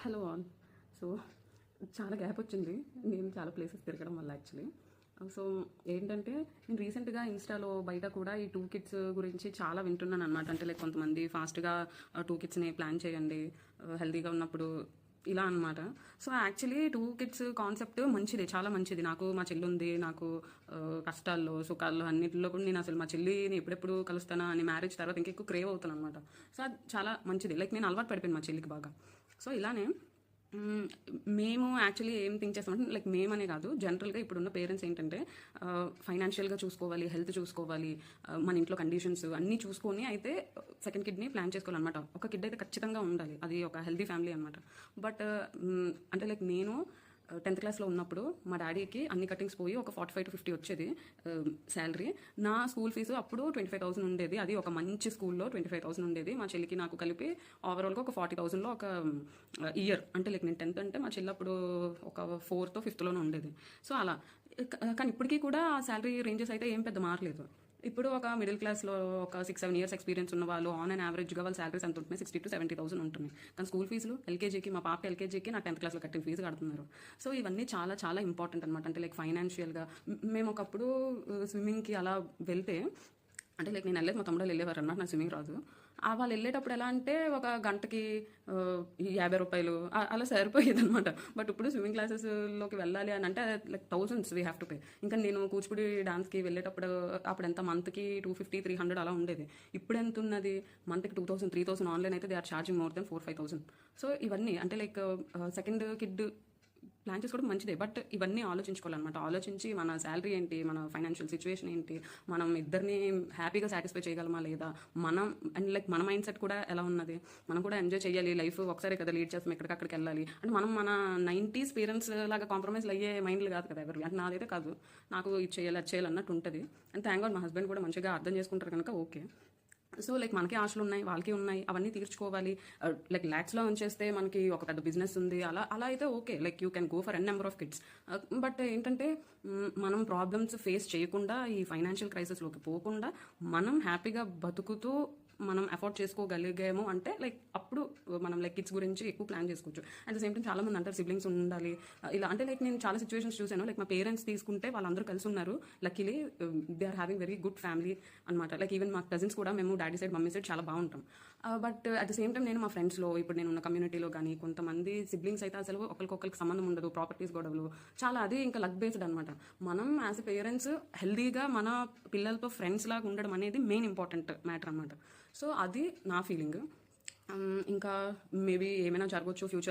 Hello all. So చాలా gap వచ్చింది నేను చాలా ప్లేసెస్ తిరగడం వల్ల యాక్చువల్లీ. సో ఏంటంటే నేను రీసెంట్గా ఇన్స్టాలో బయట కూడా ఈ 2 కిడ్స్ గురించి చాలా వింటున్నాను అనమాట. అంటే లైక్ కొంతమంది ఫాస్ట్గా 2 కిడ్స్ని ప్లాన్ చేయండి హెల్తీగా ఉన్నప్పుడు ఇలా అనమాట. సో యాక్చువల్లీ 2 కిడ్స్ కాన్సెప్ట్ మంచిది, చాలా మంచిది. నాకు మా చెల్లి ఉంది, నాకు కష్టాల్లో సుఖాల్లో అన్నింటిలో కూడా నేను అసలు మా చెల్లిని ఎప్పుడెప్పుడు కలుస్తానా అని మ్యారేజ్ తర్వాత ఇంకెక్కువ క్రేవ్ అవుతాను అనమాట. సో అది చాలా మంచిది. లైక్ నేను అలవాటు పడిపోయాను మా చెల్లికి బాగా. సో ఇలానే మేము యాక్చువల్లీ ఏం థింక్ చేస్తామంటే లైక్ మేమనే కాదు, జనరల్గా ఇప్పుడున్న పేరెంట్స్ ఏంటంటే ఫైనాన్షియల్గా చూసుకోవాలి, హెల్త్ చూసుకోవాలి, మన ఇంట్లో కండిషన్స్ అన్నీ చూసుకొని అయితే సెకండ్ కిడ్ని ప్లాన్ చేసుకోవాలన్నమాట. ఒక కిడ్ అయితే ఖచ్చితంగా ఉండాలి, అది ఒక హెల్తీ ఫ్యామిలీ అనమాట. బట్ అంటే లైక్ నేను 10th క్లాస్లో ఉన్నప్పుడు మా డాడీకి అన్ని కటింగ్స్ పోయి ఒక 45 to 50 వచ్చేది శాలరీ. నా స్కూల్ ఫీజు అప్పుడు 25,000 ఉండేది. అది ఒక మంచి స్కూల్లో 25,000 ఉండేది. మా చెల్లికి నాకు కలిపి ఓవరాల్గా ఒక 40,000లో ఒక ఇయర్. అంటే లైక్ నేను 10th అంటే మా చెల్లి అప్పుడు ఒక 4th or 5th ఉండేది. సో అలా కానీ ఇప్పటికీ కూడా ఆ శాలరీ రేంజెస్ అయితే ఏం పెద్ద మారలేదు. ఇప్పుడు ఒక మిడిల్ క్లాస్లో ఒక 6-7 years ఎక్స్పీరియన్స్ ఉన్న వాళ్ళు ఆన్ అండ్ యావరేజ్గా వాళ్ళ శాలరీస్ ఎంత ఉంటున్నాయి, 60,000 to 70,000 ఉంటున్నాయి. కానీ స్కూల్ ఫీజులు ఎల్కేజీకి, మా పాప ఎల్కేజీకి నా 10th క్లాస్లో కట్టిన ఫీజు కడుతున్నారు. సో ఇవన్నీ చాలా చాలా ఇంపార్టెంట్ అనమాట. అంటే లైక్ ఫైనాన్షియల్గా మేము ఒకప్పుడు స్విమ్మింగ్కి అలా వెళ్తే, అంటే లైక్ నేను వెళ్ళేది మా తమ్ముడు వెళ్ళేవారు అన్నమాట, నాకు స్విమ్మింగ్ రాదు. వాళ్ళు వెళ్ళేటప్పుడు ఎలా అంటే ఒక గంటకి 50 రూపాయలు అలా సరిపోయేది అనమాట. బట్ ఇప్పుడు స్విమ్మింగ్ క్లాసెస్లోకి వెళ్ళాలి అని అంటే like thousands we have to pay. ఇంకా నేను కూచిపూడి డాన్స్కి వెళ్ళేటప్పుడు అప్పుడు ఎంత మంత్కి 250-300 అలా ఉండేది. ఇప్పుడు ఎంత ఉన్నది, మంత్కి 2,000-3,000. ఆన్లైన్ అయితే they are charging more than 4-5,000. So ఇవన్నీ అంటే లైక్ సెకండ్ కిడ్ ప్లాన్ చేసుకోవడం మంచిదే, బట్ ఇవన్నీ ఆలోచించుకోవాలన్నమాట. ఆలోచించి మన శాలరీ ఏంటి, మన ఫైనాన్షియల్ సిచ్యువేషన్ ఏంటి, మనం ఇద్దరిని హ్యాపీగా సాటిస్ఫై చేయగలమా లేదా, మనం అండ్ లైక్ మన మైండ్ సెట్ కూడా ఎలా ఉన్నది, మనం కూడా ఎంజాయ్ చేయాలి. లైఫ్ ఒకసారి కదా లీడ్ చేస్తాం, ఎక్కడికక్కడికి వెళ్ళాలి అంటే మనం మన 90s పేరెంట్స్ లాగా కాంప్రమైజ్లు అయ్యే మైండ్లు కాదు కదా ఎవరు. అంటే నాదైతే కాదు, నాకు ఇది చేయాలి అది చేయాలి అన్నట్టు ఉంటుంది. అండ్ థ్యాంక్ గాడ్ మా హస్బెండ్ కూడా మంచిగా అర్థం చేసుకుంటారు కనుక ఓకే. సో లైక్ మనకి ఆశలు ఉన్నాయి, వాళ్ళకి ఉన్నాయి, అవన్నీ తీర్చుకోవాలి. లైక్ ల్యాక్స్లో ఉంచేస్తే మనకి ఒక పెద్ద బిజినెస్ ఉంది, అలా అలా అయితే okay, like you can go for n number of kids. But ఏంటంటే మనం ప్రాబ్లమ్స్ ఫేస్ చేయకుండా, ఈ ఫైనాన్షియల్ క్రైసిస్లోకి పోకుండా మనం హ్యాపీగా బతుకుతూ మనం అఫోర్డ్ చేసుకోగలిగాము అంటే లైక్ అప్పుడు మనం లైక్ కిడ్స్ గురించి ఎక్కువ ప్లాన్ చేసుకోవచ్చు. అట్ ద సేమ్ టైం చాలా మంది అంటారు సిబ్లింగ్స్ ఉండాలి ఇలా. అంటే లైక్ నేను చాలా సిచ్యువేషన్స్ చూసాను. లైక్ మా పేరెంట్స్ తీసుకుంటే వాళ్ళందరూ కలిసి ఉన్నారు, luckily they are having very good family అనమాట. లైక్ ఈవెన్ మా కజిన్స్ కూడా మేము డాడీ సైడ్ మమ్మీ సైడ్ చాలా బాగుంటాం. But at the same time నేను మా ఫ్రెండ్స్లో ఇప్పుడు నేను ఉన్న కమ్యూనిటీలో కానీ కొంతమంది సిబ్లింగ్స్ అయితే అసలు ఒకరికొకరికి సంబంధం ఉండదు, ప్రాపర్టీస్ గొడవలు చాలా. అది ఇంకా లక్ బేస్డ్ అనమాట. మనం యాజ్ ఎ పేరెంట్స్ హెల్దీగా మన పిల్లలతో ఫ్రెండ్స్ లాగా ఉండడం అనేది మెయిన్ ఇంపార్టెంట్ మ్యాటర్ అనమాట. సో అది నా ఫీలింగ్. ఇంకా మేబీ ఏమైనా జరగవచ్చు ఫ్యూచర్.